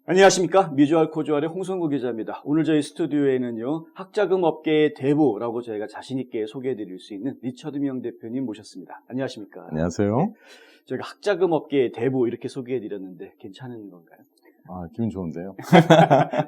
안녕하십니까. 뮤주얼 코주얼의 홍성구 기자입니다. 오늘 저희 스튜디오에는요, 학자금 업계의 대부라고 저희가 자신있게 소개해드릴 수 있는 리처드 명 대표님 모셨습니다. 안녕하십니까. 안녕하세요. 네, 저희가 학자금 업계의 대부 이렇게 소개해드렸는데 괜찮은 건가요? 아, 기분 좋은데요.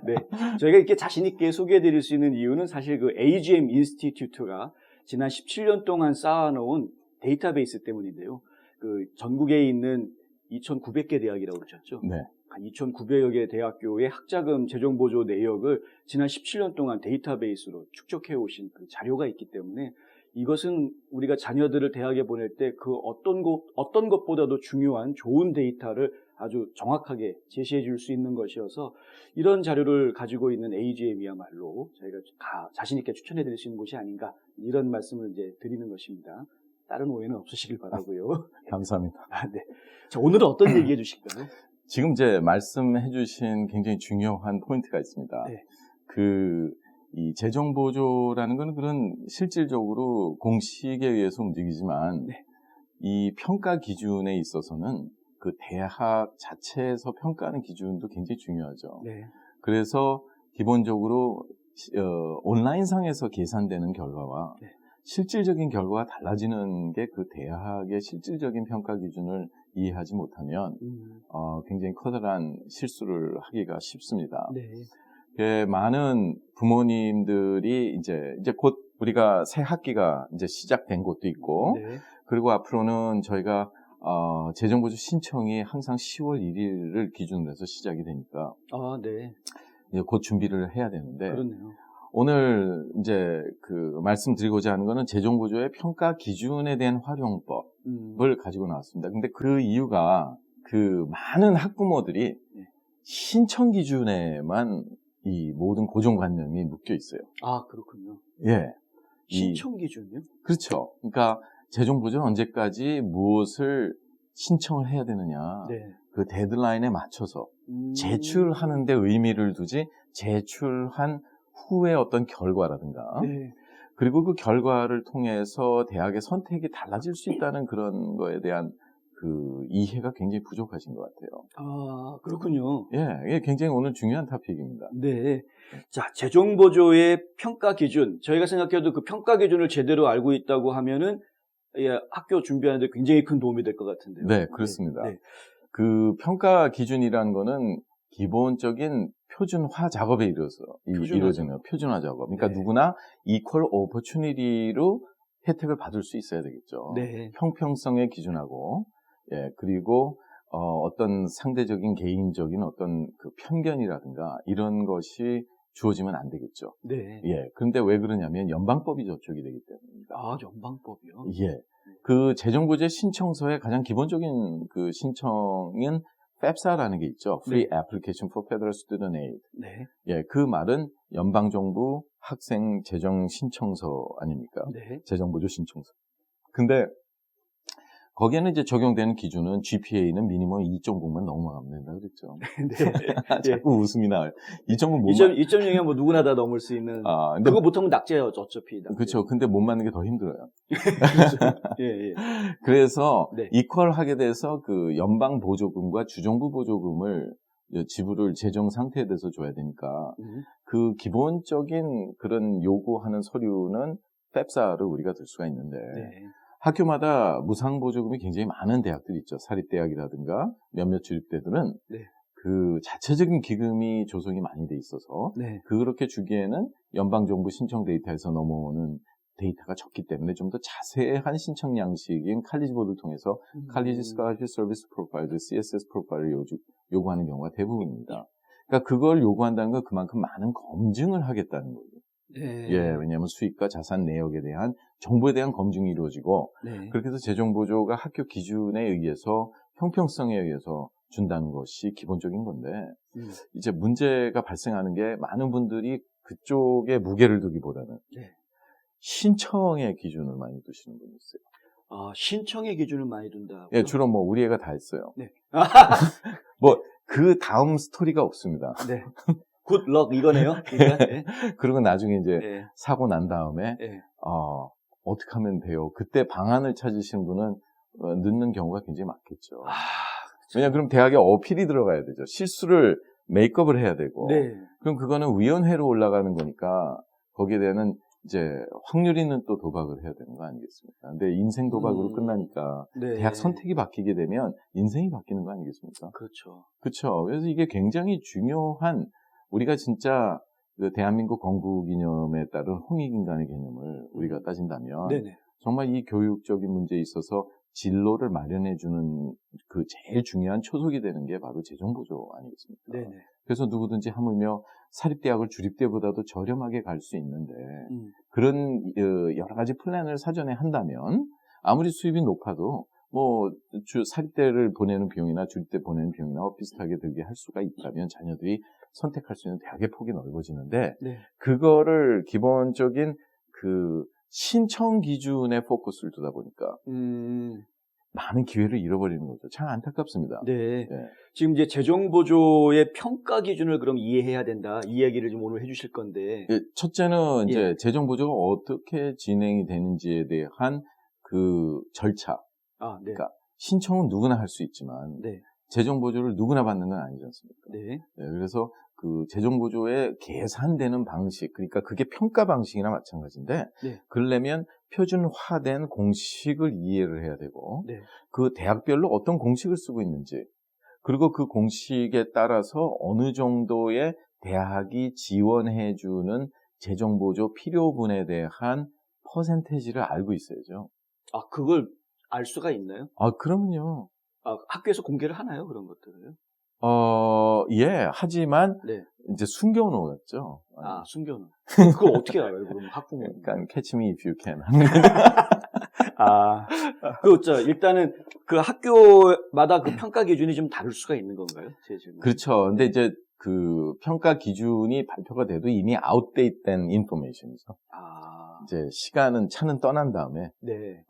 네, 저희가 이렇게 자신있게 소개해드릴 수 있는 이유는 사실 그 AGM 인스티튜트가 지난 17년 동안 쌓아놓은 데이터베이스 때문인데요. 그 전국에 있는 2,900개 대학이라고 그러셨죠? 네. 한 2,900여 개 대학교의 학자금 재정보조 내역을 지난 17년 동안 데이터베이스로 축적해 오신 그 자료가 있기 때문에 이것은 우리가 자녀들을 대학에 보낼 때 그 어떤 것보다도 중요한 좋은 데이터를 아주 정확하게 제시해 줄 수 있는 것이어서 이런 자료를 가지고 있는 AGM이야말로 저희가 자신 있게 추천해 드릴 수 있는 곳이 아닌가 이런 말씀을 이제 드리는 것입니다. 다른 오해는 없으시길 바라고요. 감사합니다. 네. 자, 오늘은 어떤 얘기 해 주실까요? 지금 이제 말씀해 주신 굉장히 중요한 포인트가 있습니다. 네. 이 재정보조라는 건 그런 실질적으로 공식에 의해서 움직이지만 네. 이 평가 기준에 있어서는 그 대학 자체에서 평가하는 기준도 굉장히 중요하죠. 네. 그래서 기본적으로 온라인상에서 계산되는 결과와 네. 실질적인 결과가 달라지는 게 그 대학의 실질적인 평가 기준을 이해하지 못하면 굉장히 커다란 실수를 하기가 쉽습니다. 네. 많은 부모님들이 이제 곧 우리가 새 학기가 이제 시작된 곳도 있고, 네. 그리고 앞으로는 저희가 재정보조 신청이 항상 10월 1일을 기준으로 해서 시작이 되니까 아, 네. 이제 곧 준비를 해야 되는데, 그렇네요. 오늘 이제 그 말씀드리고자 하는 거는 재정보조의 평가 기준에 대한 활용법을 가지고 나왔습니다. 근데 그 이유가 그 많은 학부모들이 신청 기준에만 이 모든 고정관념이 묶여 있어요. 아, 그렇군요. 예. 신청 기준이요? 그렇죠. 그러니까 재정보조는 언제까지 무엇을 신청을 해야 되느냐. 네. 그 데드라인에 맞춰서 제출하는 데 의미를 두지 제출한 후의 어떤 결과라든가 네. 그리고 그 결과를 통해서 대학의 선택이 달라질 수 있다는 그런 거에 대한 그 이해가 굉장히 부족하신 것 같아요. 아, 그렇군요. 예, 이게 굉장히 오늘 중요한 토픽입니다. 네. 자, 재정보조의 평가 기준. 저희가 생각해도 그 평가 기준을 제대로 알고 있다고 하면은 예, 학교 준비하는데 굉장히 큰 도움이 될 것 같은데요. 네, 그렇습니다. 네. 그 평가 기준이라는 거는 기본적인 표준화 작업에 이루어지는 표준화 작업. 그러니까 네. 누구나 이퀄 오퍼튜니티로 혜택을 받을 수 있어야 되겠죠. 네. 형평성의 기준하고, 예, 그리고 어떤 상대적인 개인적인 어떤 그 편견이라든가 이런 것이 주어지면 안 되겠죠. 네. 예. 그런데 왜 그러냐면 연방법이 저촉이 되기 때문입니다. 아, 연방법이요? 예. 그 재정보제 신청서의 가장 기본적인 그 신청은 FAFSA라는 게 있죠. Free Application for Federal Student Aid. 네. 예, 그 말은 연방정부 학생 재정 신청서 아닙니까? 네. 재정보조 신청서. 근데 거기에는 이제 적용되는 기준은 GPA는 미니멈 2.0만 넘어가면 된다 그랬죠. 네. 자꾸 웃음이 나와요. 2.0 못 2.0이면 뭐 누구나 다 넘을 수 있는. 근데 그거 못하면 낙제예요, 어차피. 낙제. 그렇죠. 근데 못 맞는 게 더 힘들어요. 그렇죠. 예, 예. 그래서 네. 이퀄하게 돼서 그 연방 보조금과 주정부 보조금을 지불을 재정 상태에 대해서 줘야 되니까 그 기본적인 그런 요구하는 서류는 FAFSA를 우리가 들 수가 있는데 네. 학교마다 무상보조금이 굉장히 많은 대학들이 있죠. 사립대학이라든가 몇몇 주립대들은 네. 그 자체적인 기금이 조성이 많이 돼 있어서 네. 그렇게 주기에는 연방정부 신청 데이터에서 넘어오는 데이터가 적기 때문에 좀 더 자세한 신청 양식인 칼리지 보드를 통해서 칼리지 스칼러십 서비스 프로파일, CSS 프로파일을 요구하는 경우가 대부분입니다. 그러니까 그걸 요구한다는 건 그만큼 많은 검증을 하겠다는 거죠. 네. 예, 왜냐하면 수익과 자산 내역에 대한 정보에 대한 검증이 이루어지고 네. 그렇게 해서 재정보조가 학교 기준에 의해서 형평성에 의해서 준다는 것이 기본적인 건데 이제 문제가 발생하는 게 많은 분들이 그쪽에 무게를 두기보다는 네. 신청의 기준을 많이 두시는 분이 있어요. 아, 신청의 기준을 많이 둔다. 예, 주로 뭐 우리 애가 다 했어요. 네. 뭐 그 다음 스토리가 없습니다. 네. 굿럭 이거네요. 그러니까, 네. 그리고 나중에 이제 네. 사고 난 다음에 네. 어떻게 하면 돼요? 그때 방안을 찾으시는 분은 늦는 경우가 굉장히 많겠죠. 왜냐하면 그럼 대학에 어필이 들어가야 되죠. 실수를 메이크업을 해야 되고. 네. 그럼 그거는 위원회로 올라가는 거니까 거기에 대한 이제 확률 있는 또 도박을 해야 되는 거 아니겠습니까? 근데 인생 도박으로 끝나니까 네. 대학 선택이 바뀌게 되면 인생이 바뀌는 거 아니겠습니까? 그렇죠. 그렇죠. 그래서 이게 굉장히 중요한 우리가 진짜 그 대한민국 건국이념에 따른 홍익인간의 개념을 우리가 따진다면 네네. 정말 이 교육적인 문제에 있어서 진로를 마련해주는 그 제일 중요한 초석이 되는 게 바로 재정보조 아니겠습니까? 네네. 그래서 누구든지 하물며 사립대학을 주립대보다도 저렴하게 갈 수 있는데 그런 여러 가지 플랜을 사전에 한다면 아무리 수입이 높아도 뭐 사립대를 보내는 비용이나 주립대 보내는 비용이나 비슷하게 들게 할 수가 있다면 자녀들이 선택할 수 있는 대학의 폭이 넓어지는데 네. 그거를 기본적인 그 신청 기준에 포커스를 두다 보니까 많은 기회를 잃어버리는 거죠. 참 안타깝습니다. 네. 네. 지금 이제 재정보조의 평가 기준을 그럼 이해해야 된다. 이 이야기를 좀 오늘 해주실 건데. 예, 첫째는 이제 예. 재정보조가 어떻게 진행이 되는지에 대한 그 절차. 아, 네. 그러니까 신청은 누구나 할 수 있지만 네. 재정보조를 누구나 받는 건 아니지 않습니까? 네. 네, 그래서 그 재정보조의 계산되는 방식, 그러니까 그게 평가 방식이나 마찬가지인데 네. 그러려면 표준화된 공식을 이해를 해야 되고 네. 그 대학별로 어떤 공식을 쓰고 있는지 그리고 그 공식에 따라서 어느 정도의 대학이 지원해주는 재정보조 필요분에 대한 퍼센테이지를 알고 있어야죠. 아, 그걸 알 수가 있나요? 아, 그러면요. 아, 학교에서 공개를 하나요? 그런 것들을요? 예, 하지만 네. 이제 숨겨놓았죠. 아, 숨겨놓은. 그걸 어떻게 알아요? 그럼 학부모. 약간 catch me if you can. 아, 일단은 그 학교마다 그 평가 기준이 좀 다를 수가 있는 건가요? 제 질문. 그렇죠. 근데 이제 그 평가 기준이 발표가 돼도 이미 아웃데이트된 인포메이션이죠. 아, 이제 차는 떠난 다음에, 네.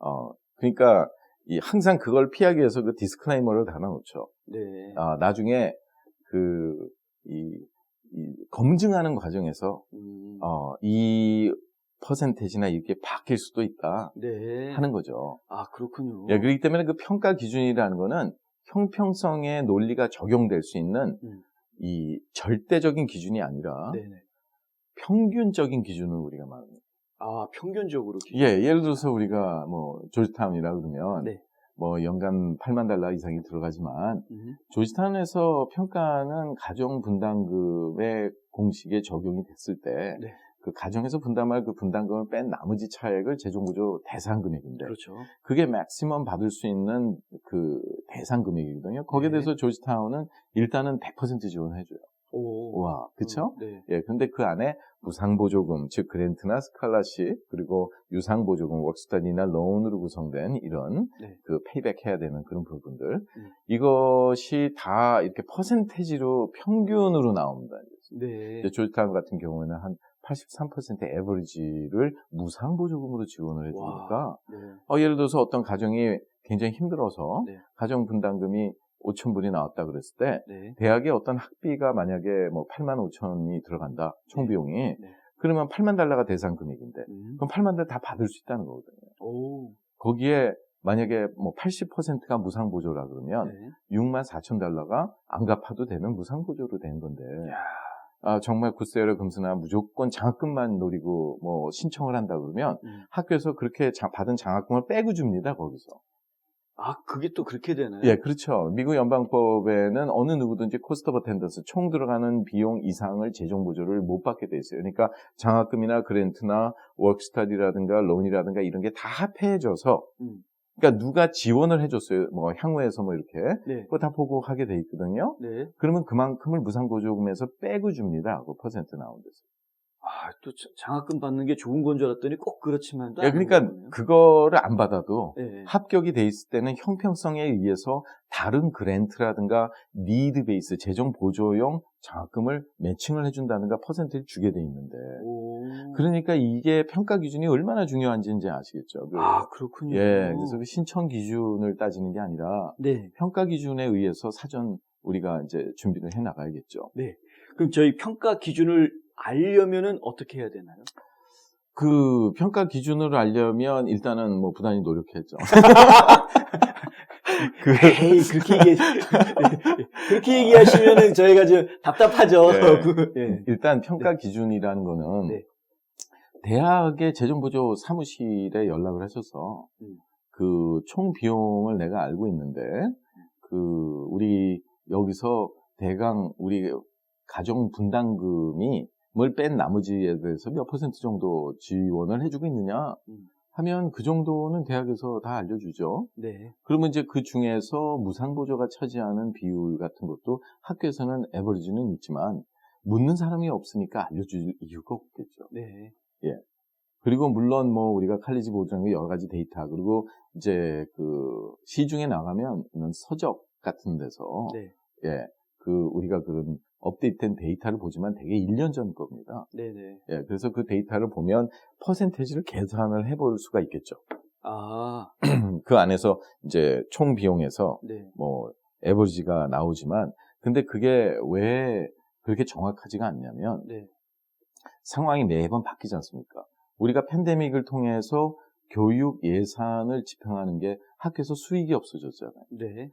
그러니까 항상 그걸 피하기 위해서 그 디스클레이머를 달아놓죠. 네. 나중에 검증하는 과정에서, 이 퍼센테이지나 이렇게 바뀔 수도 있다. 네. 하는 거죠. 아, 그렇군요. 예, 그렇기 때문에 그 평가 기준이라는 거는 형평성의 논리가 적용될 수 있는 이 절대적인 기준이 아니라 네네. 평균적인 기준을 우리가 말합니다. 아, 평균적으로 기준. 예, 예를 들어서 우리가 뭐 조지타운이라 그러면 네. 뭐 연간 $80,000 이상이 들어가지만 조지타운에서 평가는 가정 분담금의 공식에 적용이 됐을 때 네. 그 가정에서 분담할 그 분담금을 뺀 나머지 차액을 재정보조 대상 금액인데 그렇죠. 그게 맥시멈 받을 수 있는 그 대상 금액이거든요. 거기에 네. 대해서 조지타운은 일단은 100% 지원해줘요. 오. 와, 그쵸? 네. 예, 근데 그 안에 무상보조금, 즉 그랜트나 스칼라십, 그리고 유상보조금, 워크스터디나 론으로 구성된 이런 네. 그 페이백 해야 되는 그런 부분들. 이것이 다 이렇게 퍼센테지로 평균으로 나옵니다. 네. 이제 조지타운 같은 경우에는 한 83% 에버리지를 무상보조금으로 지원을 해주니까, 네. 예를 들어서 어떤 가정이 굉장히 힘들어서 네. 가정 분담금이 5,000불이 나왔다 그랬을 때 네. 대학에 어떤 학비가 만약에 뭐 85,000이 들어간다 총 비용이 네. 그러면 $80,000가 대상 금액인데 그럼 $80,000 다 받을 수 있다는 거거든요. 오. 거기에 만약에 뭐 80%가 무상 보조라 그러면 네. $64,000가 안 갚아도 되는 무상 보조로 된 건데 야. 정말 굿세어를 금수나 무조건 장학금만 노리고 뭐 신청을 한다 그러면 학교에서 그렇게 받은 장학금을 빼고 줍니다 거기서. 아, 그게 또 그렇게 되나요? 예, 그렇죠. 미국 연방법에는 어느 누구든지 코스트 오브 어텐던스, 총 들어가는 비용 이상을 재정보조를 못 받게 돼 있어요. 그러니까 장학금이나 그랜트나 워크스터디라든가 론이라든가 이런 게 다 합해져서 그러니까 누가 지원을 해줬어요. 뭐 향후에서 뭐 이렇게 네. 그거 다 보고 하게 돼 있거든요. 네. 그러면 그만큼을 무상보조금에서 빼고 줍니다. 그 퍼센트 나온 데서. 아, 또 장학금 받는 게 좋은 건 줄 알았더니 꼭 그렇지만도 예, 그러니까 그거를 안 받아도 네. 합격이 돼 있을 때는 형평성에 의해서 다른 그랜트라든가 니드 베이스 재정 보조용 장학금을 매칭을 해준다든가 퍼센트를 주게 돼 있는데 그러니까 이게 평가 기준이 얼마나 중요한지 이제 아시겠죠? 아, 그렇군요. 예, 그래서 그 신청 기준을 따지는 게 아니라 네. 평가 기준에 의해서 사전 우리가 이제 준비를 해 나가야겠죠. 네. 그럼 저희 평가 기준을 알려면은 어떻게 해야 되나요? 그 평가 기준을 알려면 일단은 뭐 부단히 노력했죠. 에이, 그렇게 얘기하시면은 저희가 좀 답답하죠. 예. 예. 일단 평가 기준이라는 거는 네. 대학의 재정보조 사무실에 연락을 하셔서 그 총 비용을 내가 알고 있는데 우리 여기서 대강 우리 가정 분담금이 뭘 뺀 나머지에 대해서 몇 % 정도 지원을 해주고 있느냐 하면 그 정도는 대학에서 다 알려주죠. 네. 그러면 이제 그 중에서 무상보조가 차지하는 비율 같은 것도 학교에서는 에버리지는 있지만 묻는 사람이 없으니까 알려줄 이유가 없겠죠. 네. 예. 그리고 물론 뭐 우리가 칼리지 보조의 여러 가지 데이터 그리고 이제 그 시중에 나가면 서적 같은 데서 네. 예. 우리가 그런 업데이트된 데이터를 보지만 되게 1년 전 겁니다. 네네. 예. 그래서 그 데이터를 보면 퍼센테이지를 계산을 해볼 수가 있겠죠. 아. 그 안에서 이제 총 비용에서 네. 뭐 에버리지가 나오지만 근데 그게 왜 그렇게 정확하지가 않냐면 네. 상황이 매번 바뀌지 않습니까? 우리가 팬데믹을 통해서 교육 예산을 집행하는 게 학교에서 수익이 없어졌잖아요. 네.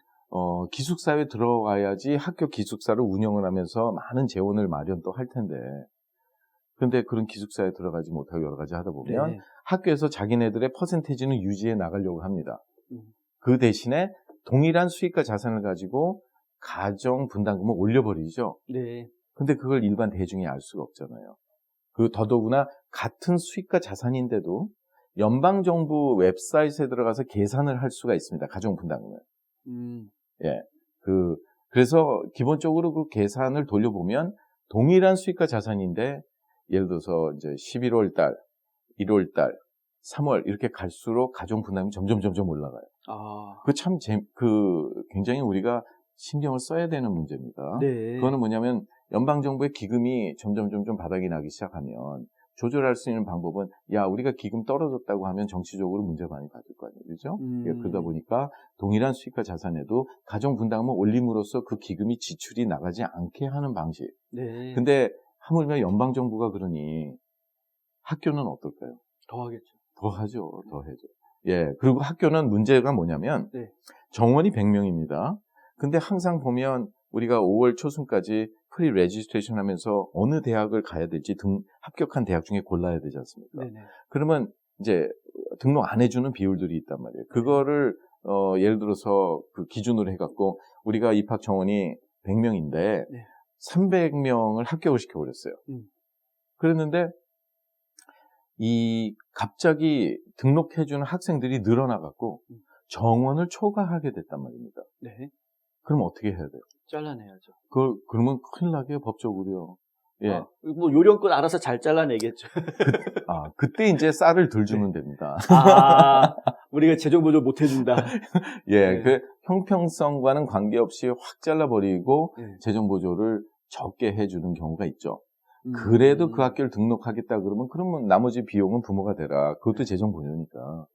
기숙사에 들어가야지 학교 기숙사를 운영을 하면서 많은 재원을 마련 또 할 텐데. 근데 그런 기숙사에 들어가지 못하고 여러 가지 하다 보면 네. 학교에서 자기네들의 퍼센테이지는 유지해 나가려고 합니다. 그 대신에 동일한 수익과 자산을 가지고 가정 분담금을 올려버리죠. 네. 근데 그걸 일반 대중이 알 수가 없잖아요. 더더구나 같은 수익과 자산인데도 연방정부 웹사이트에 들어가서 계산을 할 수가 있습니다. 가정 분담금을. 예. 그래서 기본적으로 그 계산을 돌려보면 동일한 수익과 자산인데 예를 들어서 이제 11월 달, 1월 달, 3월 이렇게 갈수록 가정 분담이 점점 올라가요. 아. 굉장히 우리가 신경을 써야 되는 문제입니다. 네. 그거는 뭐냐면 연방정부의 기금이 점점 바닥이 나기 시작하면 조절할 수 있는 방법은 우리가 기금 떨어졌다고 하면 정치적으로 문제 많이 받을 거 아니에요. 그죠? 그러다 보니까 동일한 수익과 자산에도 가정 분담금을 올림으로써 그 기금이 지출이 나가지 않게 하는 방식. 네. 근데 하물며 연방정부가 그러니 학교는 어떨까요? 더 하겠죠. 더 하죠. 더 해죠. 예. 그리고 학교는 문제가 뭐냐면 네. 정원이 100명입니다. 근데 항상 보면 우리가 5월 초순까지 프리 레지스트레이션 하면서 어느 대학을 가야 될지 합격한 대학 중에 골라야 되지 않습니까? 네네. 그러면 이제 등록 안 해주는 비율들이 있단 말이에요. 그거를 예를 들어서 그 기준으로 해갖고 우리가 입학 정원이 100명인데 네. 300명을 합격을 시켜버렸어요. 그랬는데 갑자기 등록해주는 학생들이 늘어나갖고 정원을 초과하게 됐단 말입니다. 네. 그럼 어떻게 해야 돼요? 잘라내야죠. 그러면 큰일 나게 법적으로요. 예. 뭐 요령껏 알아서 잘 잘라내겠죠. 그때 이제 쌀을 덜 주면 됩니다. 우리가 재정보조 못 해준다. 예, 네. 그 형평성과는 관계없이 확 잘라버리고 네. 재정보조를 적게 해주는 경우가 있죠. 그래도 그 학교를 등록하겠다 그러면 나머지 비용은 부모가 되라. 그것도 재정보조니까.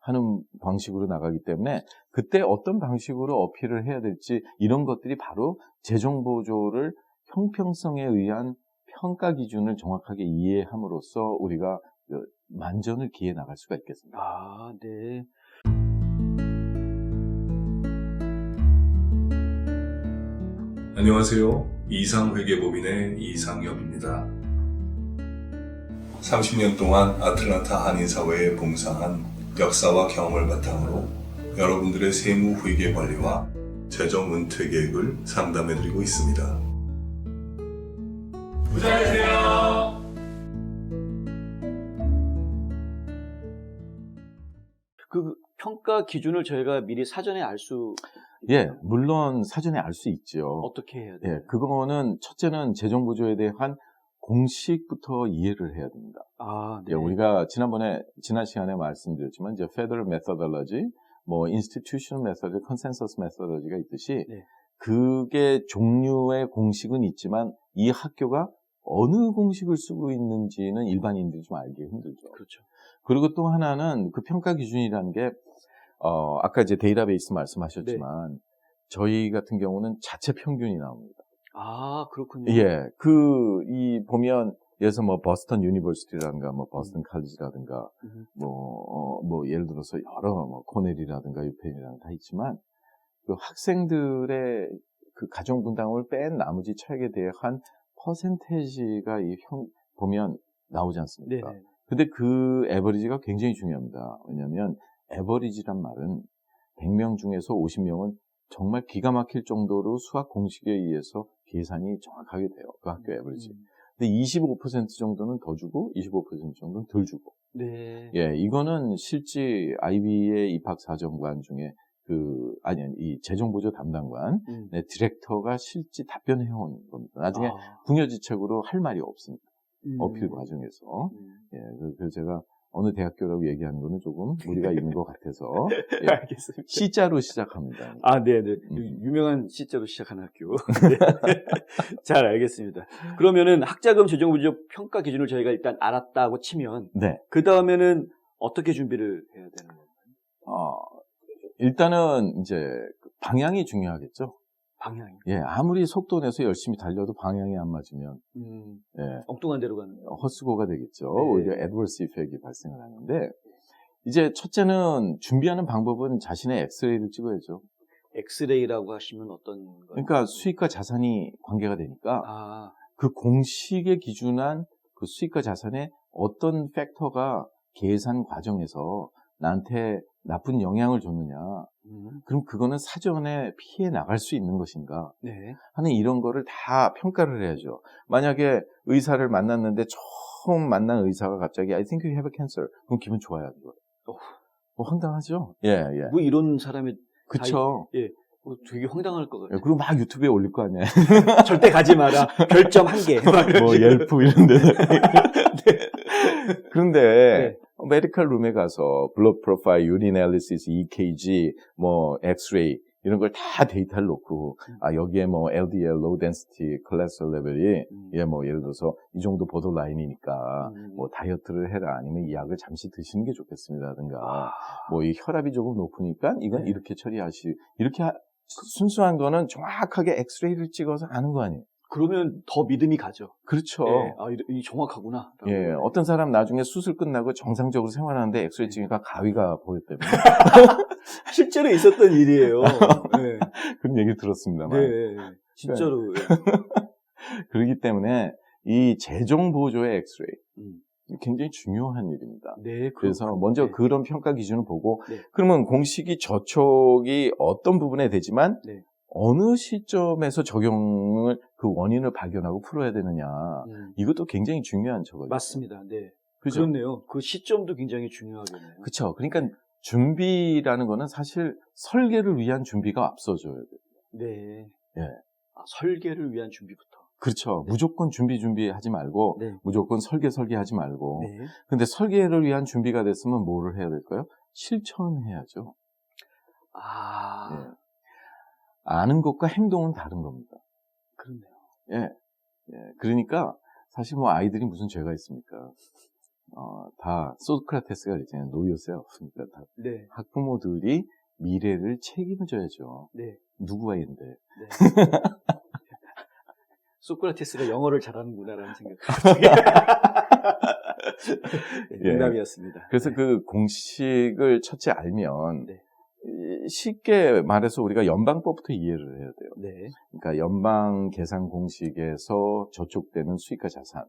하는 방식으로 나가기 때문에 그때 어떤 방식으로 어필을 해야 될지 이런 것들이 바로 재정보조를 형평성에 의한 평가 기준을 정확하게 이해함으로써 우리가 만전을 기해 나갈 수가 있겠습니다. 네. 안녕하세요. 이상회계법인의 이상엽입니다. 30년 동안 아틀란타 한인사회에 봉사한 역사와 경험을 바탕으로 여러분들의 세무 회계 관리와 재정 은퇴 계획을 상담해드리고 있습니다. 부자 되세요. 그 평가 기준을 저희가 미리 사전에 알 수 예, 물론 사전에 알 수 있죠. 어떻게 해야 돼요? 예, 그거는 첫째는 재정보조에 대한 공식부터 이해를 해야 됩니다. 네. 예, 우리가 지난 시간에 말씀드렸지만 이제 Federal Methodology, Institutional Methodology, Consensus Methodology가 있듯이 네. 그게 종류의 공식은 있지만 이 학교가 어느 공식을 쓰고 있는지는 일반인들이 좀 알기 힘들죠. 그렇죠. 그리고 또 하나는 그 평가 기준이라는 게 아까 이제 데이터베이스 말씀하셨지만 저희 같은 경우는 자체 평균이 나옵니다. 그렇군요. 예, 보면 그래서 뭐 버스턴 유니버시티라든가 뭐 버스턴 칼리지라든가 뭐 예를 들어서 여러 뭐 코넬이라든가 유펜이라든가 다 있지만 그 학생들의 그 가정 분담을 뺀 나머지 책에 대한 퍼센테이지가 보면 나오지 않습니까? 네. 근데 그 에버리지가 굉장히 중요합니다. 왜냐하면 에버리지란 말은 100명 중에서 50명은 정말 기가 막힐 정도로 수학 공식에 의해서 계산이 정확하게 돼요. 그 학교 에버리지. 근데 25% 정도는 더 주고 25% 정도는 덜 주고. 네. 예, 이거는 실제 아이비의 입학사정관 중에 이 재정보조 담당관, 디렉터가 실제 답변해온 겁니다. 나중에 궁여지책으로 할 말이 없습니다. 어필 과정에서. 예, 그래서 제가 어느 대학교라고 얘기하는 거는 조금 무리가 있는 것 같아서. 예, 알겠습니다. C자로 시작합니다. 아, 네네. 유명한 C자로 시작한 학교. 네. 잘 알겠습니다. 그러면은 학자금 재정보조 평가 기준을 저희가 일단 알았다고 치면, 네. 그 다음에는 어떻게 준비를 해야 되는 건가요? 일단은 이제 방향이 중요하겠죠. 방향이. 예, 아무리 속도 내서 열심히 달려도 방향이 안 맞으면 예, 엉뚱한 데로 가는 거예요. 헛수고가 되겠죠. 네. 오히려 애드버스 이펙이 발생을 하는데 이제 첫째는 준비하는 방법은 자신의 엑스레이를 찍어야죠. 엑스레이라고 하시면 어떤 거예요? 그러니까 수익과 자산이 관계가 되니까 그 공식에 기준한 그 수익과 자산의 어떤 팩터가 계산 과정에서 나한테 나쁜 영향을 줬느냐. 그럼 그거는 사전에 피해 나갈 수 있는 것인가 네. 하는 이런 거를 다 평가를 해야죠. 만약에 의사를 만났는데 처음 만난 의사가 갑자기 I think you have a cancer. 그럼 기분 좋아요. 뭐 황당하죠? 예. 뭐 이런 사람이 그쵸. 예. 되게 황당할 것 같아요. 예, 그리고 막 유튜브에 올릴 거 아니에요. 절대 가지 마라. 별점 1개. 뭐 옐프 이런데. 네. 그런데 메디컬 룸에 가서 블러드 프로파일, 유린 애널리시스, EKG, 뭐 엑스레이 이런 걸 다 데이터를 놓고 여기에 뭐 LDL, low density, cholesterol 레벨이 뭐 예를 들어서 이 정도 보도 라인이니까 뭐 다이어트를 해라 아니면 이 약을 잠시 드시는 게 좋겠습니다든가 뭐 이 혈압이 조금 높으니까 이건 이렇게 이렇게 순수한 거는 정확하게 엑스레이를 찍어서 아는 거 아니에요. 그러면 더 믿음이 가죠. 그렇죠. 예. 이 정확하구나. 예, 어떤 사람 나중에 수술 끝나고 정상적으로 생활하는데 엑스레이 찍으니까 가위가 보였다며. 실제로 있었던 일이에요. 네. 그런 얘기 들었습니다만. 네, 진짜로. 그렇기 때문에 이 재정 보조의 엑스레이 굉장히 중요한 일입니다. 네, 그래서 먼저 그런 평가 기준을 보고 그러면 공식이 저촉이 어떤 부분에 되지만 어느 시점에서 적용을 그 원인을 발견하고 풀어야 되느냐. 이것도 굉장히 중요한 저거죠. 맞습니다. 네. 그죠? 그렇네요. 그 시점도 굉장히 중요하겠네요. 그렇죠. 그러니까 준비라는 거는 사실 설계를 위한 준비가 앞서줘야 돼요. 네. 예. 설계를 위한 준비부터. 그렇죠. 무조건 준비하지 말고 무조건 설계하지 말고. 근데 설계를 위한 준비가 됐으면 뭐를 해야 될까요? 실천해야죠. 예. 아는 것과 행동은 다른 겁니다. 그렇네요. 예. 그러니까 사실 뭐 아이들이 무슨 죄가 있습니까? 다 소크라테스가 그랬잖아요. Know yourself. 그러니까 다 학부모들이 미래를 책임을 져야죠. 누구가 있는데. 소크라테스가 영어를 잘하는구나라는 생각. 농담이었습니다. 그래서 그 공식을 첫째 알면 쉽게 말해서 우리가 연방법부터 이해를 해야 돼요. 그러니까 연방 계산 공식에서 저촉되는 수익과 자산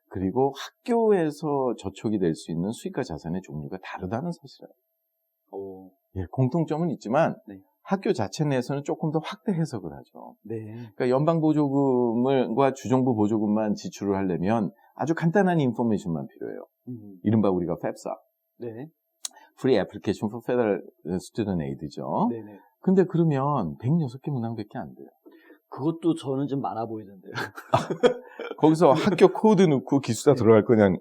그리고 학교에서 저촉이 될 수 있는 수익과 자산의 종류가 다르다는 사실이에요. 예, 공통점은 있지만 학교 자체 내에서는 조금 더 확대 해석을 하죠. 그러니까 연방 보조금과 주정부 보조금만 지출을 하려면 아주 간단한 인포메이션만 필요해요. 이른바 우리가 FAFSA. Free Application for Federal Student Aid죠. 근데 그러면 106개 문항밖에 안 돼요. 그것도 저는 좀 많아 보이던데요. 거기서 학교 코드 넣고 기수사 들어갈 거냐.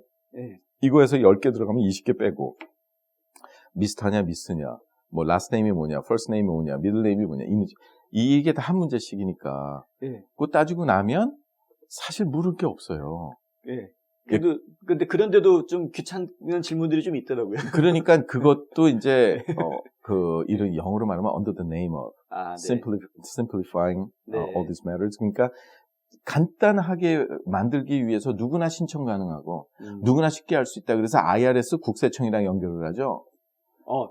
이거에서 10개 들어가면 20개 빼고 미스터냐 미스냐 뭐 last name이 뭐냐 first name이 뭐냐 middle name이 뭐냐 이게 다 한 문제씩이니까 그거 따지고 나면 사실 물을 게 없어요. 근데 그런데도 좀 귀찮은 질문들이 좀 있더라고요. 그러니까 그것도 이제 이런 영어로 말하면 under the name of simplifying all these matters. 그러니까 간단하게 만들기 위해서 누구나 신청 가능하고 누구나 쉽게 할 수 있다. 그래서 IRS 국세청이랑 연결을 하죠.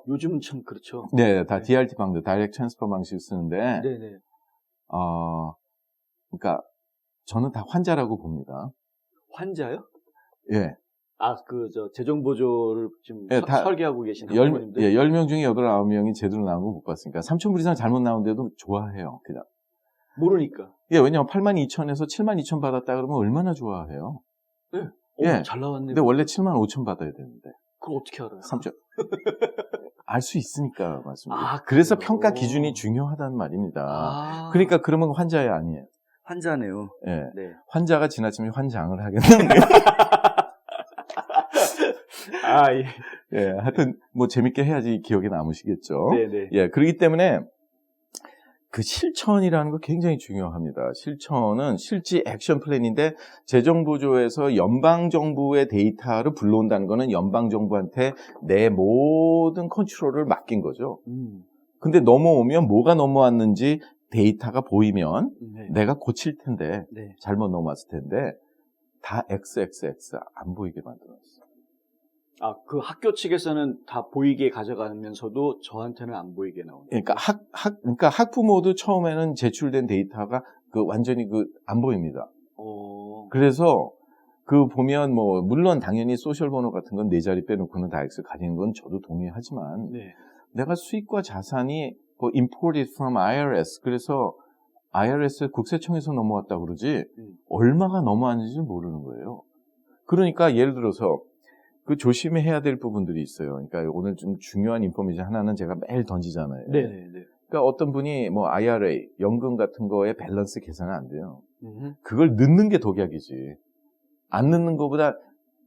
요즘은 참 그렇죠. 네, 다 네. DRT 방식, 다이렉트 트랜스퍼 방식을 쓰는데, 네네. 그러니까 저는 다 환자라고 봅니다. 환자요? 예. 재정보조를 지금 예, 다 설계하고 계신 학부모님들? 10명 중에 8, 9명이 제대로 나온 거 못 봤으니까 3,000불 이상 잘못 나오는데도 좋아해요. 그냥. 모르니까. 예, 왜냐면 82,000에서 72,000 받았다 그러면 얼마나 좋아해요. 네. 예. 잘 나왔네. 근데 원래 75,000 받아야 되는데. 그걸 어떻게 알아요? 3천. 알 수 있으니까 말씀드려요. 아, 그래서 그래요? 평가 기준이 중요하단 말입니다. 그러니까 그러면 환자야 아니에요. 환자네요. 예. 네. 환자가 지나치면 환장을 하겠는데. 예. 예, 하여튼 뭐 재밌게 해야지 기억에 남으시겠죠. 네네. 예, 그렇기 때문에 그 실천이라는 거 굉장히 중요합니다. 실천은 실제 액션 플랜인데 재정보조에서 연방정부의 데이터를 불러온다는 거는 연방정부한테 내 모든 컨트롤을 맡긴 거죠. 근데 넘어오면 뭐가 넘어왔는지 데이터가 보이면 네. 내가 고칠 텐데 네. 잘못 넘어왔을 텐데 다 XXX 안 보이게 만들어놨어요. 그 학교 측에서는 다 보이게 가져가면서도 저한테는 안 보이게 나오는. 그러니까 그러니까 학부모도 처음에는 제출된 데이터가 완전히 안 보입니다. 그래서 보면 물론 당연히 소셜 번호 같은 건 4자리 빼놓고는 다 X 가지는 건 저도 동의하지만 네. 내가 수익과 자산이 imported from IRS 그래서 IRS 국세청에서 넘어왔다 그러지 얼마가 넘어왔는지 모르는 거예요. 그러니까 예를 들어서 조심해야 될 부분들이 있어요. 그러니까 오늘 좀 중요한 인포메이션 하나는 제가 매일 던지잖아요. 네네네. 그러니까 어떤 분이 IRA, 연금 같은 거에 밸런스 계산은 안 돼요. 그걸 넣는 게 독약이지. 안 넣는 것보다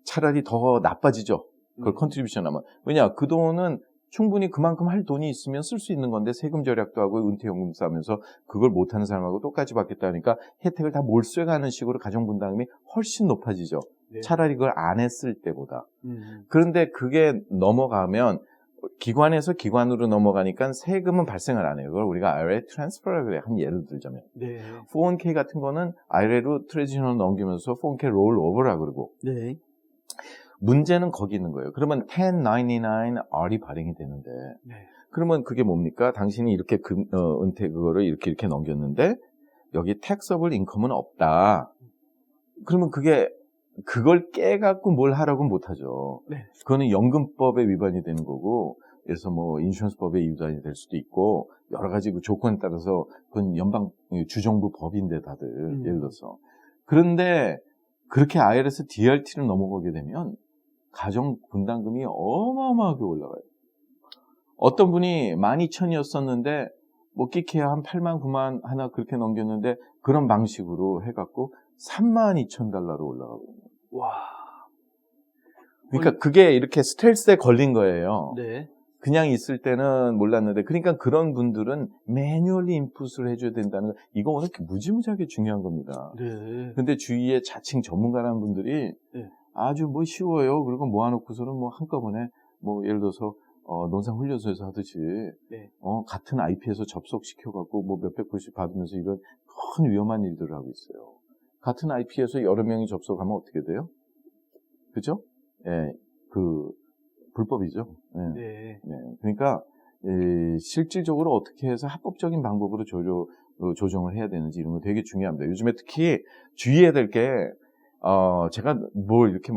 차라리 더 나빠지죠. 그걸 컨트리뷰션 하면. 왜냐, 그 돈은 충분히 그만큼 할 돈이 있으면 쓸 수 있는 건데 세금 절약도 하고 은퇴연금 싸면서 그걸 못하는 사람하고 똑같이 받겠다니까 혜택을 다 몰수해가는 식으로 가정분담금이 훨씬 높아지죠. 네. 차라리 차라리 그걸 안 했을 때보다. 그런데 그게 넘어가면 기관에서 기관으로 넘어가니까 세금은 발생을 안 해요. 그걸 우리가 IRA 트랜스퍼라고 그래요. 한 예를 들자면. 네. 401k 같은 거는 IRA로 트레디셔널 넘기면서 401k 롤 오버라고 그러고. 네. 문제는 거기 있는 거예요. 그러면 1099R이 발행이 되는데. 네. 그러면 그게 뭡니까? 당신이 이렇게 은퇴 그거를 이렇게 넘겼는데 여기 taxable income은 없다. 그러면 그걸 깨갖고 뭘 하라고 못하죠. 네. 그거는 연금법에 위반이 되는 거고, 그래서 인슈런스법에 위반이 될 수도 있고, 여러 가지 그 조건에 따라서 그건 주정부 법인데 다들, 예를 들어서. 그런데 그렇게 IRS DRT를 넘어가게 되면 가정 분담금이 어마어마하게 올라가요. 어떤 분이 12,000이었었는데, 끼케야 한 8만, 9만 하나 그렇게 넘겼는데, 그런 방식으로 해갖고 32,000달러로 올라가거든요. 와. 그러니까 그게 이렇게 스트레스에 걸린 거예요. 네. 그냥 있을 때는 몰랐는데, 그러니까 그런 분들은 매뉴얼리 인풋을 해줘야 된다는 거, 이거 오늘 무지무지하게 중요한 겁니다. 네. 근데 주위에 자칭 전문가라는 분들이 네. 아주 쉬워요. 그리고 모아놓고서는 한꺼번에 예를 들어서 논산훈련소에서 하듯이 네. 같은 IP에서 접속시켜갖고 몇백 불씩 받으면서 이런 큰 위험한 일들을 하고 있어요. 같은 IP에서 여러 명이 접속하면 어떻게 돼요? 그죠? 예, 불법이죠. 예. 네. 네. 그러니까 실질적으로 어떻게 해서 합법적인 방법으로 조정을 해야 되는지 이런 거 되게 중요합니다. 요즘에 특히 주의해야 될 게 제가 이렇게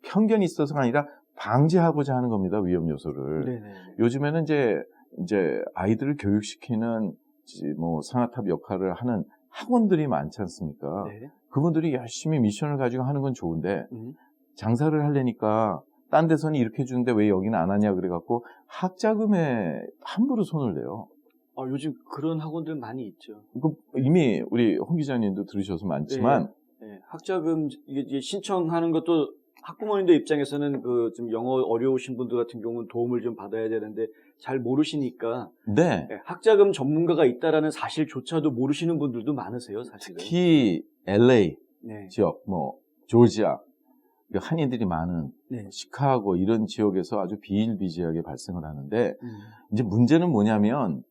편견이 있어서가 아니라 방지하고자 하는 겁니다. 위험 요소를. 네네. 요즘에는 이제 아이들을 교육시키는 상아탑 역할을 하는 학원들이 많지 않습니까? 네. 그분들이 열심히 미션을 가지고 하는 건 좋은데 장사를 하려니까 딴 데서는 이렇게 해주는데 왜 여기는 안 하냐 그래갖고 학자금에 함부로 손을 대요. 요즘 그런 학원들 많이 있죠. 이미 우리 홍 기자님도 들으셔서 많지만 네. 학자금 이게 신청하는 것도 학부모님들 입장에서는 좀 영어 어려우신 분들 같은 경우는 도움을 좀 받아야 되는데 잘 모르시니까 네. 학자금 전문가가 있다라는 사실조차도 모르시는 분들도 많으세요, 사실은. 특히 LA 네. 지역, 조지아 한인들이 많은 네. 시카고 이런 지역에서 아주 비일비재하게 발생을 하는데 이제 문제는 뭐냐면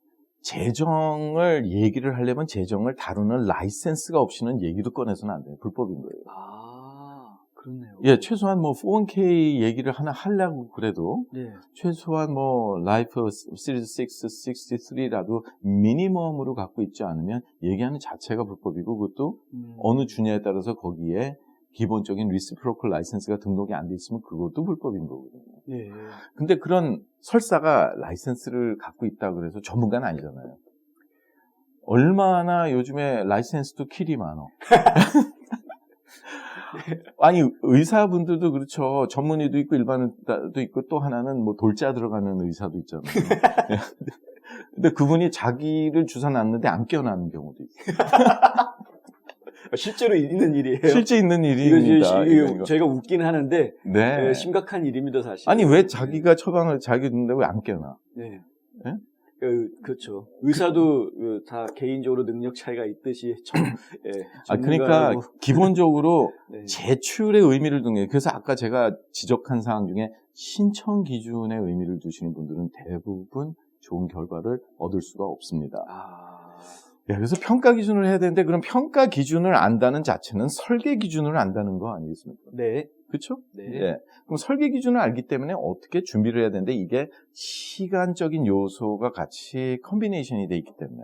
재정을 얘기를 하려면 재정을 다루는 라이센스가 없이는 얘기도 꺼내서는 안 돼요. 불법인 거예요. 아, 그렇네요. 예, 최소한 뭐 401k 얘기를 하나 하려고 그래도 네. 최소한 뭐 라이프 시리즈 6, 63라도 미니멈으로 갖고 있지 않으면 얘기하는 자체가 불법이고 그것도 어느 주냐에 따라서 거기에 기본적인 리시프로컬 라이센스가 등록이 안 돼 있으면 그것도 불법인 거거든요. 네. 근데 그런 설사가 라이센스를 갖고 있다 그래서 전문가는 아니잖아요. 얼마나 요즘에 라이센스도 킬이 많어. 아니 의사분들도 그렇죠. 전문의도 있고 일반도 있고 또 하나는 뭐 돌자 들어가는 의사도 있잖아요. 근데 그분이 자기를 주사 놨는데 안 껴나는 경우도 있어요. 실제로 있는 일이에요. 실제 있는 일입니다. 이거 저희가 웃긴 하는데 네. 심각한 일입니다, 사실. 아니 왜 자기가 처방을 자기 듣는데 왜 안 껴나? 네. 네? 그렇죠. 의사도 다 개인적으로 능력 차이가 있듯이 그러니까 기본적으로 네. 제출의 의미를 두는 게 그래서 아까 제가 지적한 사항 중에 신청 기준의 의미를 두시는 분들은 대부분 좋은 결과를 얻을 수가 없습니다. 그래서 평가 기준을 해야 되는데 그럼 평가 기준을 안다는 자체는 설계 기준을 안다는 거 아니겠습니까? 네. 그렇죠? 네. 예. 그럼 설계 기준을 알기 때문에 어떻게 준비를 해야 되는데 이게 시간적인 요소가 같이 컨비네이션이 돼 있기 때문에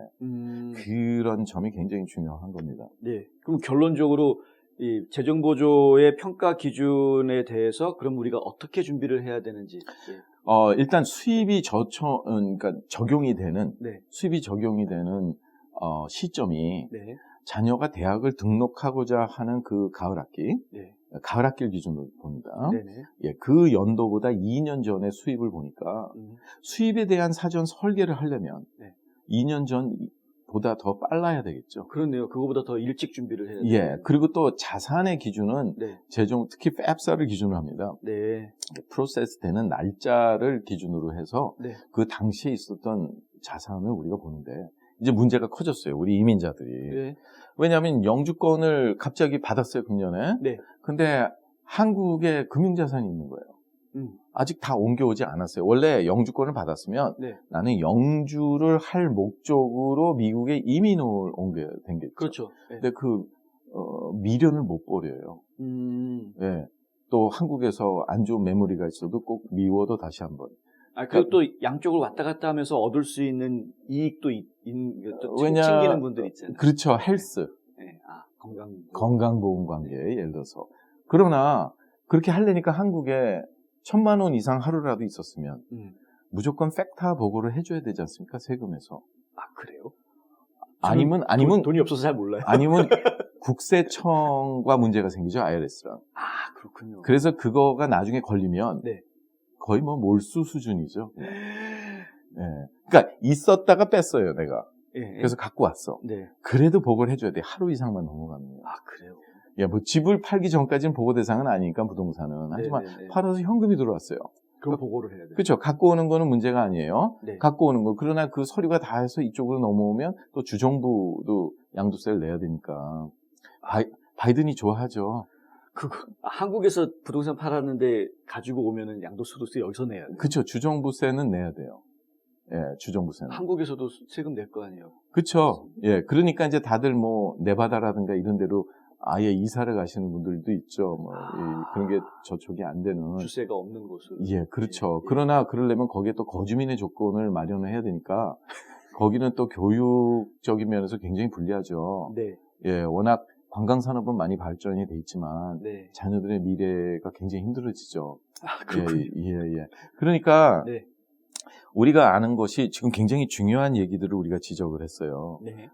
그런 점이 굉장히 중요한 겁니다. 네. 그럼 결론적으로 이 재정보조의 평가 기준에 대해서 그럼 우리가 어떻게 준비를 해야 되는지. 네. 일단 수입이 그러니까 적용이 되는 네. 수입이 적용이 되는 시점이 네. 자녀가 대학을 등록하고자 하는 그 가을 학기, 네. 가을 학기를 기준으로 봅니다. 네네. 예, 그 연도보다 2년 전에 수입을 보니까 수입에 대한 사전 설계를 하려면 네. 2년 전보다 더 빨라야 되겠죠. 그렇네요. 그거보다 더 일찍 준비를 해야 돼요. 예, 그리고 또 자산의 기준은 네. 특히 FAPSA를 기준으로 합니다. 네. 프로세스 되는 날짜를 기준으로 해서 네. 그 당시에 있었던 자산을 우리가 보는데 이제 문제가 커졌어요. 우리 이민자들이. 네. 왜냐하면 영주권을 갑자기 받았어요, 금년에. 네. 근데 한국에 금융자산이 있는 거예요. 아직 다 옮겨오지 않았어요. 원래 영주권을 받았으면 네. 나는 영주를 할 목적으로 미국에 이민을 옮겨야 되겠죠. 그렇죠. 네. 근데 그 미련을 못 버려요. 네. 또 한국에서 안 좋은 메모리가 있어도 꼭 미워도 다시 한번. 그리고 또 양쪽을 왔다 갔다 하면서 얻을 수 있는 이익도 챙기는 분들 있잖아요. 그렇죠. 헬스. 네. 건강보험 관계, 예를 들어서. 그러나, 그렇게 하려니까 한국에 1,000만 원 이상 하루라도 있었으면, 무조건 팩타 보고를 해줘야 되지 않습니까? 세금에서. 그래요? 아니면, 돈이 없어서 잘 몰라요. 아니면, 국세청과 문제가 생기죠, IRS랑. 그렇군요. 그래서 그거가 나중에 걸리면, 네. 거의 뭐 몰수 수준이죠. 네. 그러니까 있었다가 뺐어요, 내가. 네. 그래서 갖고 왔어. 네. 그래도 보고를 해줘야 돼. 하루 이상만 넘어가면. 그래요? 예, 뭐 집을 팔기 전까지는 보고 대상은 아니니까 부동산은. 하지만 네네네. 팔아서 현금이 들어왔어요. 그럼 보고를 해야 돼요. 그렇죠. 갖고 오는 거는 문제가 아니에요. 네. 갖고 오는 거. 그러나 그 서류가 다 해서 이쪽으로 넘어오면 또 주정부도 양도세를 내야 되니까. 바이든이 좋아하죠. 한국에서 부동산 팔았는데 가지고 오면은 양도소득세 여기서 내야 돼요. 그렇죠. 주정부세는 내야 돼요. 예, 주정부세는. 한국에서도 세금 낼 거 아니에요. 그렇죠. 예, 그러니까 이제 다들 뭐 네바다라든가 이런 데로 아예 이사를 가시는 분들도 있죠. 뭐 그런 게 저촉이 안 되는. 주세가 없는 곳으로. 예, 그렇죠. 예. 그러나 그러려면 거기에 또 거주민의 조건을 마련을 해야 되니까 거기는 또 교육적인 면에서 굉장히 불리하죠. 네. 예, 워낙 관광산업은 많이 발전이 돼 있지만 네. 자녀들의 미래가 굉장히 힘들어지죠. 그렇군요. 예. 그러니까 네. 우리가 아는 것이 지금 굉장히 중요한 얘기들을 우리가 지적을 했어요. 네.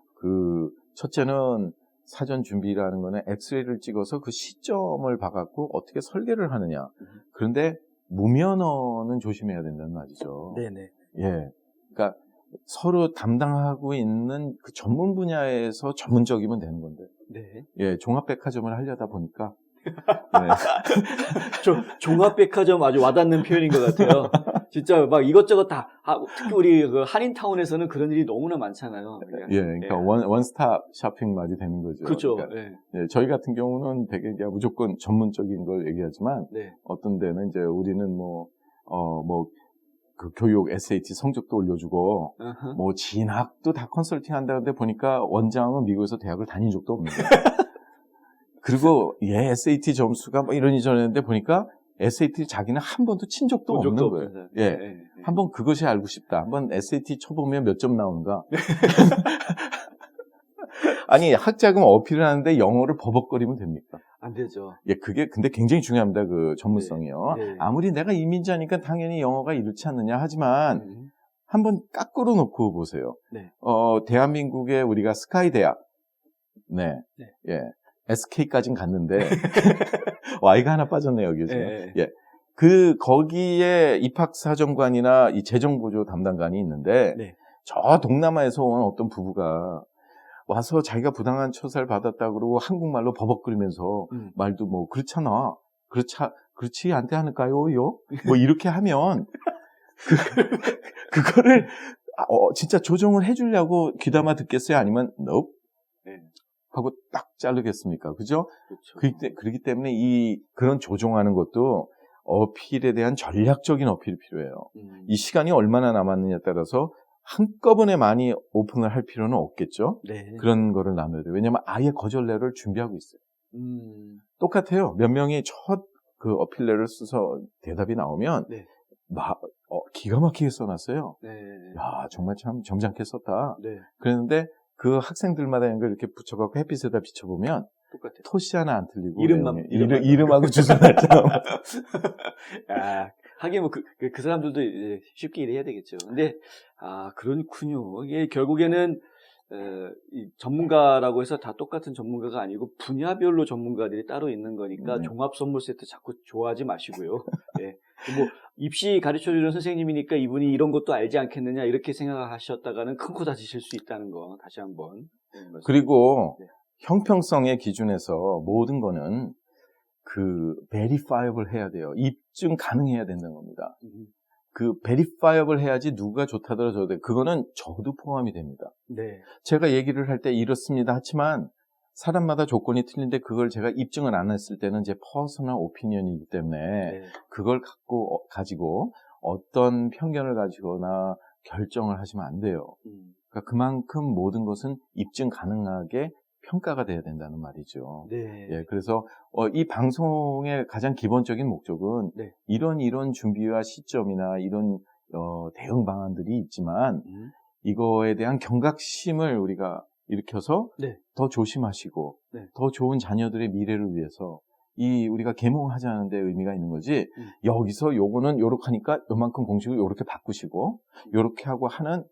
첫째는 사전 준비라는 거는 엑스레이를 찍어서 그 시점을 봐갖고 어떻게 설계를 하느냐. 그런데 무면허는 조심해야 된다는 말이죠. 네네. 예. 그러니까 서로 담당하고 있는 그 전문 분야에서 전문적이면 되는 건데. 네. 예, 종합백화점을 하려다 보니까. 네. 종합백화점 아주 와닿는 표현인 것 같아요. 진짜 막 이것저것 다, 특히 우리 그 한인타운에서는 그런 일이 너무나 많잖아요. 예, 그러니까 원스톱 쇼핑 말이 되는 거죠. 그렇죠. 그러니까, 네. 예, 저희 같은 경우는 되게 그냥 무조건 전문적인 걸 얘기하지만 네. 어떤 데는 이제 우리는 그 교육 SAT 성적도 올려주고 어허. 뭐 진학도 다 컨설팅 한다는데 보니까 원장은 미국에서 대학을 다닌 적도 없는 거예요. 그리고 얘 SAT 점수가 뭐 이러니 저러는데 보니까 SAT 자기는 한 번도 친 적도 본 적도 없는 거예요. 없는 예. 사람. 네, 네. 한번 그것이 알고 싶다. 한번 SAT 쳐보면 몇 점 나오는가. 아니 학자금 어필을 하는데 영어를 버벅거리면 됩니까? 안 되죠. 예, 그게 근데 굉장히 중요합니다. 그 전문성이요. 네. 아무리 내가 이민자니까 당연히 영어가 이렇지 않느냐 하지만 음. 한번 깎으로 놓고 보세요. 네. 대한민국에 우리가 스카이 대학, 네, 네. 예, SK까진 갔는데 Y가 하나 빠졌네요 여기서. 네. 예, 거기에 입학사정관이나 이 재정보조 담당관이 있는데 네. 저 동남아에서 온 어떤 부부가 와서 자기가 부당한 처사를 받았다 그러고 한국말로 버벅거리면서 말도 뭐 그렇잖아, 그렇지 않대 하는까요?요? 뭐 이렇게 하면 그거를 진짜 조정을 해주려고 귀담아 듣겠어요? 아니면 nope 네. 하고 딱 자르겠습니까? 그죠? 그렇죠. 그렇기 때문에 그런 조정하는 것도 어필에 대한 전략적인 어필이 필요해요. 이 시간이 얼마나 남았느냐에 따라서 한꺼번에 많이 오픈을 할 필요는 없겠죠? 네. 그런 거를 나눠야 돼요. 왜냐면 아예 거절레를 준비하고 있어요. 똑같아요. 몇 명이 첫 그 어필레를 써서 대답이 나오면 네. 기가 막히게 써놨어요. 네. 야, 정말 참 점잖게 썼다. 네. 그랬는데 그 학생들마다 이런 걸 이렇게 붙여갖고 햇빛에다 비춰보면 똑같아요. 토시 하나 안 틀리고 이름하고 주소 날짜하고 아, 하긴 뭐 그 사람들도 이제 쉽게 일해야 되겠죠. 근데 그렇군요. 이게 결국에는 이 전문가라고 해서 다 똑같은 전문가가 아니고 분야별로 전문가들이 따로 있는 거니까 종합 선물 세트 자꾸 좋아하지 마시고요. 예. 뭐 입시 가르쳐주는 선생님이니까 이분이 이런 것도 알지 않겠느냐 이렇게 생각하셨다가는 큰 코 다치실 수 있다는 거 다시 한번. 그리고 네. 형평성의 기준에서 모든 거는 verifiable 해야 돼요. 입증 가능해야 된다는 겁니다. verifiable 해야지 누가 좋다더라 저도 그거는 저도 포함이 됩니다. 네. 제가 얘기를 할 때 이렇습니다 하지만 사람마다 조건이 틀린데 그걸 제가 입증을 안 했을 때는 제 퍼스널 오피니언이기 때문에 네. 그걸 가지고 어떤 편견을 가지거나 결정을 하시면 안 돼요. 그러니까 그만큼 모든 것은 입증 가능하게 평가가 돼야 된다는 말이죠. 네. 예, 그래서 이 방송의 가장 기본적인 목적은 네. 이런 준비와 시점이나 이런 대응 방안들이 있지만 이거에 대한 경각심을 우리가 일으켜서 네. 더 조심하시고 네. 더 좋은 자녀들의 미래를 위해서 우리가 계몽하자는 데 의미가 있는 거지 여기서 요거는 요렇게 하니까 요만큼 공식을 요렇게 바꾸시고 요렇게 하고 하는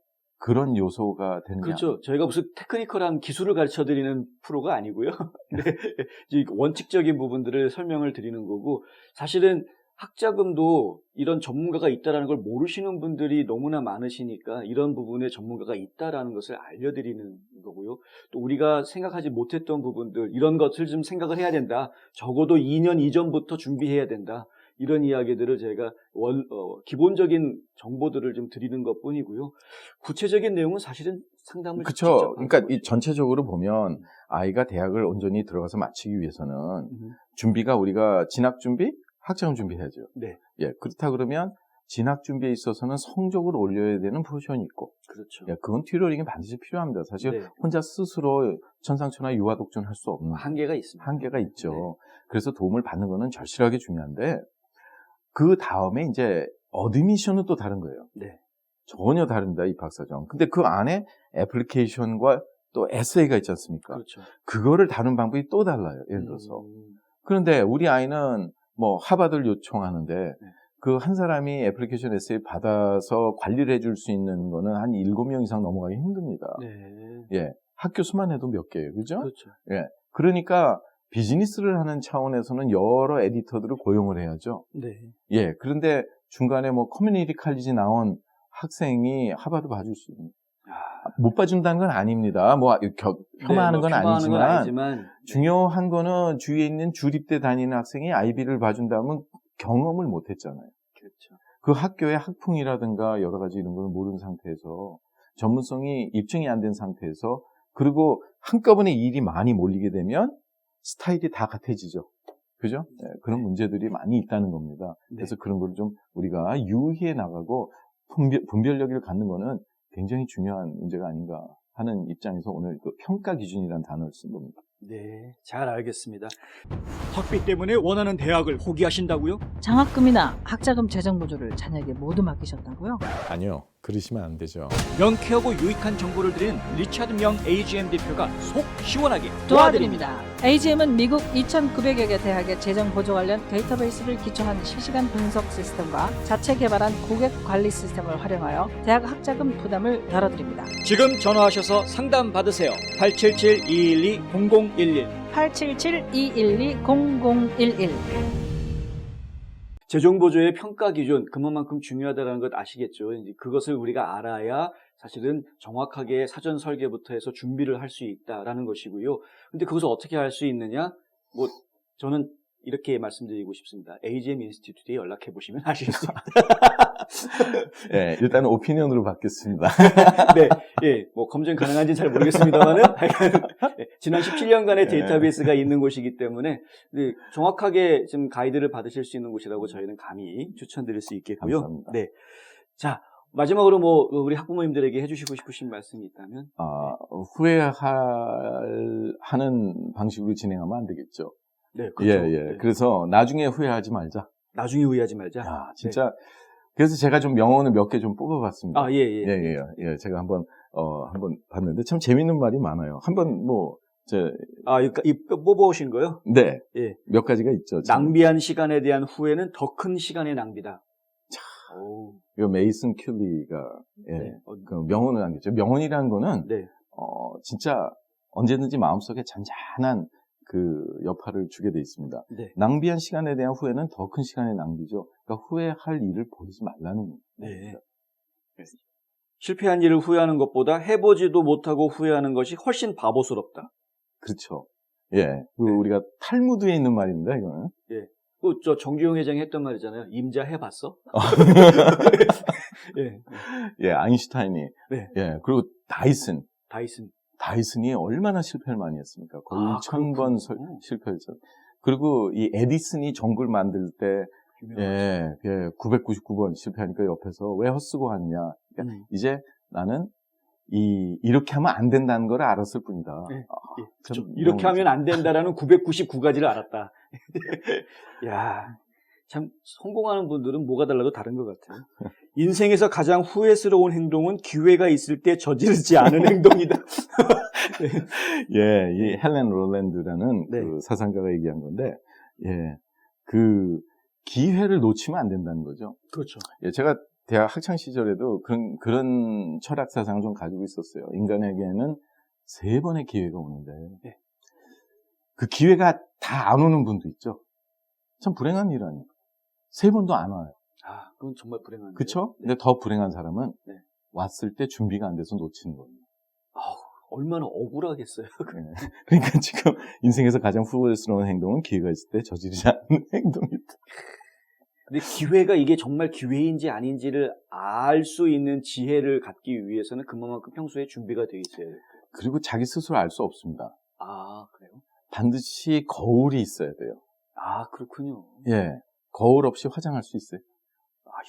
그런 요소가 되는 게 그렇죠. 저희가 무슨 테크니컬한 기술을 가르쳐드리는 프로가 아니고요. 네. 원칙적인 부분들을 설명을 드리는 거고 사실은 학자금도 이런 전문가가 있다는 걸 모르시는 분들이 너무나 많으시니까 이런 부분에 전문가가 있다는 것을 알려드리는 거고요. 또 우리가 생각하지 못했던 부분들 이런 것을 좀 생각을 해야 된다. 적어도 2년 이전부터 준비해야 된다. 이런 이야기들을 제가 기본적인 정보들을 좀 드리는 것뿐이고요. 구체적인 내용은 사실은 상담을 그렇죠. 그러니까 전체적으로 보면 아이가 대학을 온전히 들어가서 마치기 위해서는 준비가 우리가 진학 준비, 학자금 준비해야죠. 네. 예, 그렇다 그러면 진학 준비에 있어서는 성적을 올려야 되는 포지션이 있고, 그렇죠. 예, 그건 튜러링이 반드시 필요합니다. 사실 네. 혼자 스스로 천상천하 유아독존 할 수 없는 한계가 있습니다. 한계가 있죠. 네. 그래서 도움을 받는 거는 절실하게 중요한데 그 다음에 이제 어드미션은 또 다른 거예요. 네. 전혀 다릅니다. 입학사정. 근데 그 안에 애플리케이션과 또 에세이가 있지 않습니까? 그렇죠. 그거를 다룬 방법이 또 달라요. 예를 들어서. 그런데 우리 아이는 뭐 하버드를 요청하는데 그 한 사람이 애플리케이션 에세이 받아서 관리를 해줄 수 있는 거는 한 7명 이상 넘어가기 힘듭니다. 네. 예. 학교 수만 해도 몇 개예요. 그죠? 그렇죠. 예. 그러니까 비즈니스를 하는 차원에서는 여러 에디터들을 고용을 해야죠. 네. 예. 그런데 중간에 뭐 커뮤니티 칼리지 나온 학생이 하버드 봐줄 수 있는 못 봐준다는 건 아닙니다. 뭐 폄하하는 건 아니지만 중요한 거는 주위에 있는 주립대 다니는 학생이 아이비를 봐준다면 경험을 못 했잖아요. 그렇죠. 그 학교의 학풍이라든가 여러 가지 이런 걸 모르는 상태에서 전문성이 입증이 안 된 상태에서 그리고 한꺼번에 일이 많이 몰리게 되면 스타일이 다 같아지죠. 그죠? 네, 그런 문제들이 많이 있다는 겁니다. 그래서 그런 걸 좀 우리가 유의해 나가고 분별력을 갖는 거는 굉장히 중요한 문제가 아닌가 하는 입장에서 오늘 그 평가 기준이라는 단어를 쓴 겁니다. 네, 잘 알겠습니다. 학비 때문에 원하는 대학을 포기하신다고요? 장학금이나 학자금 재정 보조를 자녀에게 모두 맡기셨다고요? 아니요. 그러시면 안 되죠. 명쾌하고 유익한 정보를 드리는 리차드 명 AGM 대표가 속 시원하게 도와드립니다. AGM은 미국 2,900여 개 대학의 재정 보조 관련 데이터베이스를 기초한 실시간 분석 시스템과 자체 개발한 고객 관리 시스템을 활용하여 대학 학자금 부담을 덜어드립니다. 지금 전화하셔서 상담 받으세요. 877-212-0011 877-212-0011 재정보조의 평가 기준, 그만큼 중요하다는 것 아시겠죠? 이제 그것을 우리가 알아야 사실은 정확하게 사전 설계부터 해서 준비를 할 수 있다라는 것이고요. 근데 그것을 어떻게 할 수 있느냐? 뭐 저는 이렇게 말씀드리고 싶습니다. AGM 인스티튜트에 연락해 보시면 아실 수 있다. 예, 일단은 오피니언으로 받겠습니다. 네, 예, 뭐 검증 가능한지는 잘 모르겠습니다만은 지난 17년간의 데이터베이스가 있는 곳이기 때문에 정확하게 좀 가이드를 받으실 수 있는 곳이라고 저희는 감히 추천드릴 수 있겠고요. 감사합니다. 네, 자 마지막으로 뭐 우리 학부모님들에게 해주시고 싶으신 말씀이 있다면? 하는 방식으로 진행하면 안 되겠죠. 네, 그렇죠. 예. 네. 그래서 나중에 후회하지 말자. 나중에 후회하지 말자. 야, 진짜. 네. 그래서 제가 좀 명언을 몇 개 좀 뽑아봤습니다. 예. 제가 한번 봤는데 참 재밌는 말이 많아요. 한번 뽑아오신 거요? 네. 예. 몇 가지가 있죠. 낭비한 시간에 대한 후회는 더 큰 시간의 낭비다. 이거 메이슨 큐리가 그 명언을 남겼죠. 명언이라는 거는 진짜 언제든지 마음속에 잔잔한 그 여파를 주게 돼 있습니다. 네. 낭비한 시간에 대한 후회는 더 큰 시간의 낭비죠. 그러니까 후회할 일을 벌이지 말라는 겁니다. 네. 실패한 일을 후회하는 것보다 해보지도 못하고 후회하는 것이 훨씬 바보스럽다. 그렇죠. 예. 우리가 탈무드에 있는 말입니다, 이거는. 예. 저 정주영 회장이 했던 말이잖아요. 임자 해봤어? 예, 아인슈타인이. 네. 예, 그리고 다이슨이 얼마나 실패를 많이 했습니까? 거의 1000번 실패했죠. 그리고 이 에디슨이 전구를 만들 때 999번 실패하니까 옆에서 왜 헛쓰고 하느냐. 그러니까 이제 나는 이렇게 하면 안 된다는 걸 알았을 뿐이다. 네. 그렇죠. 이렇게 하면 안 된다라는 999가지를 알았다. 야, 참 성공하는 분들은 뭐가 달라도 다른 것 같아요. 인생에서 후회스러운 행동은 기회가 있을 때 저지르지 않은 행동이다. 예, 이 헬렌 롤랜드라는 그 사상가가 얘기한 건데, 그 기회를 놓치면 안 된다는 거죠. 그렇죠. 예, 제가 대학 학창 시절에도 그런 철학 사상을 좀 가지고 있었어요. 인간에게는 3번의 기회가 오는데, 그 기회가 다 안 오는 분도 있죠. 참 불행한 일 아니에요. 3번도 안 와요. 그건 정말 불행한데. 그렇죠? 근데 더 불행한 사람은 왔을 때 준비가 안 돼서 놓치는 거예요. 얼마나 억울하겠어요. 그러니까 지금 인생에서 가장 후회스러운 행동은 기회가 있을 때 저지르지 않는 행동이다. 근데 기회가 이게 정말 기회인지 아닌지를 알 수 있는 지혜를 갖기 위해서는 그만큼 평소에 준비가 되어 있어야 돼요. 그리고 자기 스스로 알 수 없습니다. 그래요? 반드시 거울이 있어야 돼요. 그렇군요. 예. 거울 없이 화장할 수 있어요.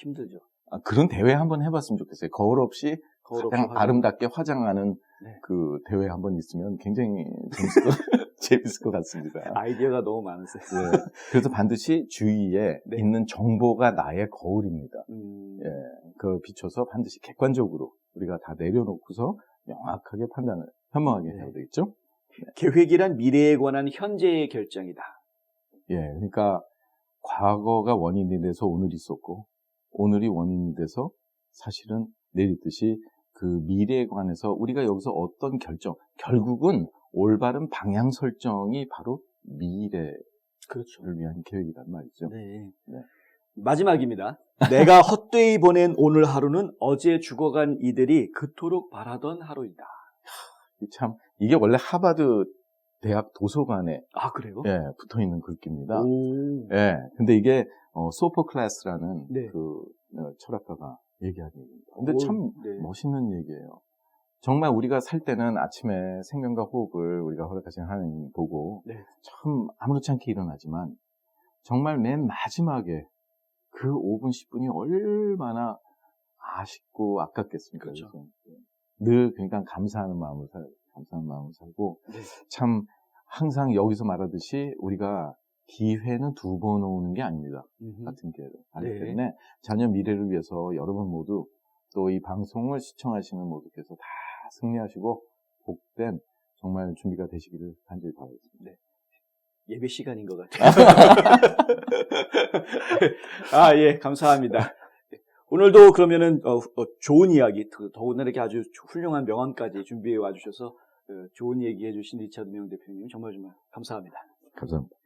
힘들죠. 그런 대회 한번 해봤으면 좋겠어요. 거울 없이 가장 아름답게 화장하는 그 대회 한번 있으면 굉장히 재밌을 것 같습니다. 아이디어가 너무 많으세요. 그래서 반드시 주위에 있는 정보가 나의 거울입니다. 그 비춰서 반드시 객관적으로 우리가 다 내려놓고서 명확하게 현명하게 해야 되겠죠? 계획이란 미래에 관한 현재의 결정이다. 예, 그러니까 과거가 원인이 돼서 오늘이 있었고 오늘이 원인이 돼서 사실은 내일 있듯이 그 미래에 관해서 우리가 여기서 어떤 결국은 올바른 방향 설정이 바로 미래를 위한 계획이란 말이죠. 마지막입니다. 내가 헛되이 보낸 오늘 하루는 어제 죽어간 이들이 그토록 바라던 하루이다. 참 이게 원래 하버드 대학 도서관에 그래요? 붙어 있는 글귀입니다. 근데 이게 소포클레스라는 그 철학가가 얘기한 얘기입니다. 근데 참 멋있는 얘기예요. 정말 우리가 살 때는 아침에 생명과 호흡을 우리가 허락하신 하나님 보고 참 아무렇지 않게 일어나지만 정말 맨 마지막에 그 5분, 10분이 얼마나 아쉽고 아깝겠습니까? 그렇죠. 그래서 늘 그러니까 감사하는 마음을 살고 네. 참 항상 여기서 말하듯이 우리가 기회는 두 번 오는 게 아닙니다. 같은 기회를 하기 네. 때문에 자녀 미래를 위해서 여러분 모두 또 이 방송을 시청하시는 모두께서 다 승리하시고 복된 정말 준비가 되시기를 간절히 바라겠습니다. 네. 예배 시간인 것 같아요. 아, 예, 감사합니다. 오늘도 그러면은 좋은 이야기, 더군다나 이렇게 아주 훌륭한 명언까지 준비해 와주셔서 좋은 얘기 해주신 리차드 명 대표님 정말 감사합니다. 감사합니다.